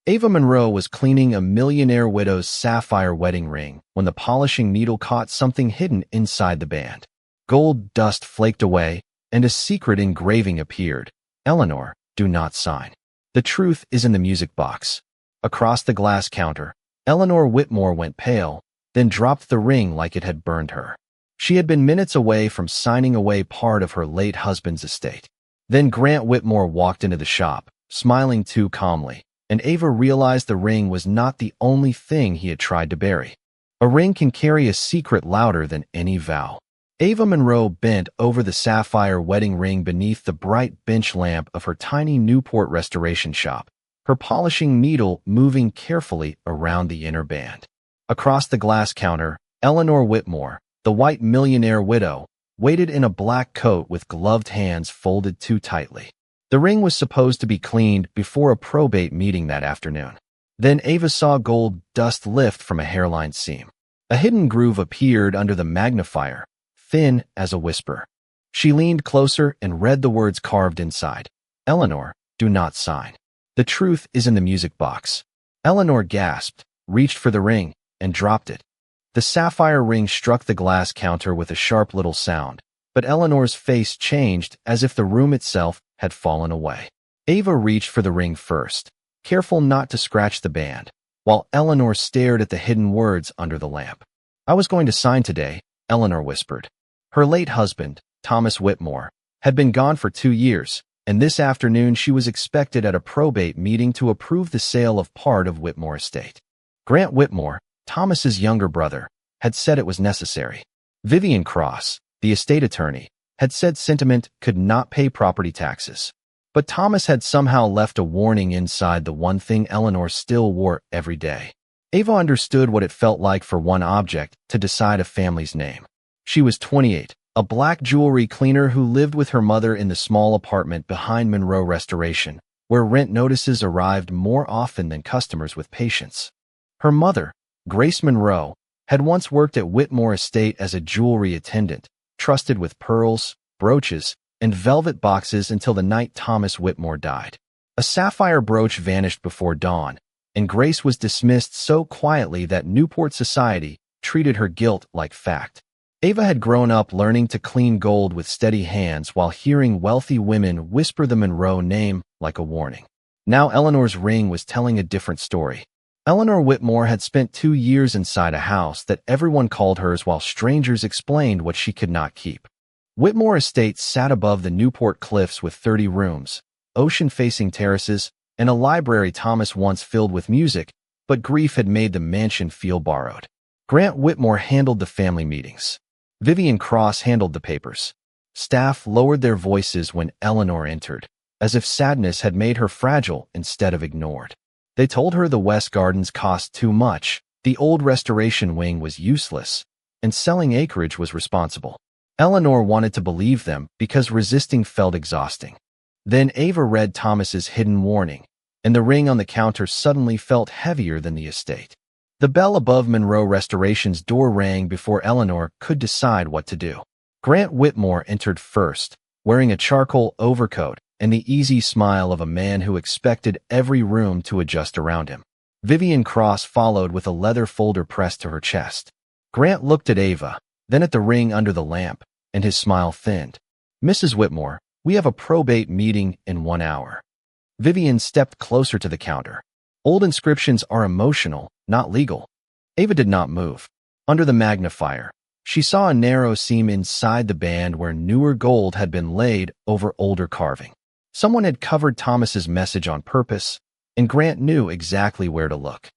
Ava Monroe was cleaning a millionaire widow's sapphire wedding ring when the polishing needle caught something hidden inside the band. Gold dust flaked away, and a secret engraving appeared. Eleanor, do not sign. The truth is in the music box. Across the glass counter, Eleanor Whitmore went pale, then dropped the ring like it had burned her. She had been minutes away from signing away part of her late husband's estate. Then Grant Whitmore walked into the shop, smiling too calmly, and Ava realized the ring was not the only thing he had tried to bury. A ring can carry a secret louder than any vow. Ava Monroe bent over the sapphire wedding ring beneath the bright bench lamp of her tiny Newport restoration shop, her polishing needle moving carefully around the inner band. Across the glass counter, Eleanor Whitmore, the white millionaire widow, waited in a black coat with gloved hands folded too tightly. The ring was supposed to be cleaned before a probate meeting that afternoon. Then Ava saw gold dust lift from a hairline seam. A hidden groove appeared under the magnifier, thin as a whisper. She leaned closer and read the words carved inside. Eleanor, do not sign. The truth is in the music box. Eleanor gasped, reached for the ring, and dropped it. The sapphire ring struck the glass counter with a sharp little sound, but Eleanor's face changed as if the room itself had fallen away. Ava reached for the ring first, careful not to scratch the band, while Eleanor stared at the hidden words under the lamp. I was going to sign today, Eleanor whispered. Her late husband, Thomas Whitmore, had been gone for 2 years, and this afternoon she was expected at a probate meeting to approve the sale of part of Whitmore estate. Grant Whitmore, Thomas's younger brother, had said it was necessary. Vivian Cross, the estate attorney, had said sentiment could not pay property taxes. But Thomas had somehow left a warning inside the one thing Eleanor still wore every day. Ava understood what it felt like for one object to decide a family's name. She was 28, a black jewelry cleaner who lived with her mother in the small apartment behind Monroe Restoration, where rent notices arrived more often than customers with patience. Her mother, Grace Monroe, had once worked at Whitmore Estate as a jewelry attendant, trusted with pearls, brooches, and velvet boxes until the night Thomas Whitmore died. A sapphire brooch vanished before dawn, and Grace was dismissed so quietly that Newport society treated her guilt like fact. Ava had grown up learning to clean gold with steady hands while hearing wealthy women whisper the Monroe name like a warning. Now Eleanor's ring was telling a different story. Eleanor Whitmore had spent 2 years inside a house that everyone called hers while strangers explained what she could not keep. Whitmore Estate sat above the Newport cliffs with 30 rooms, ocean-facing terraces, and a library Thomas once filled with music, but grief had made the mansion feel borrowed. Grant Whitmore handled the family meetings. Vivian Cross handled the papers. Staff lowered their voices when Eleanor entered, as if sadness had made her fragile instead of ignored. They told her the West Gardens cost too much, the old restoration wing was useless, and selling acreage was responsible. Eleanor wanted to believe them because resisting felt exhausting. Then Ava read Thomas's hidden warning, and the ring on the counter suddenly felt heavier than the estate. The bell above Monroe Restoration's door rang before Eleanor could decide what to do. Grant Whitmore entered first, wearing a charcoal overcoat and the easy smile of a man who expected every room to adjust around him. Vivian Cross followed with a leather folder pressed to her chest. Grant looked at Ava, then at the ring under the lamp, and his smile thinned. Mrs. Whitmore, we have a probate meeting in 1 hour. Vivian stepped closer to the counter. Old inscriptions are emotional, not legal. Ava did not move. Under the magnifier, she saw a narrow seam inside the band where newer gold had been laid over older carving. Someone had covered Thomas's message on purpose, and Grant knew exactly where to look.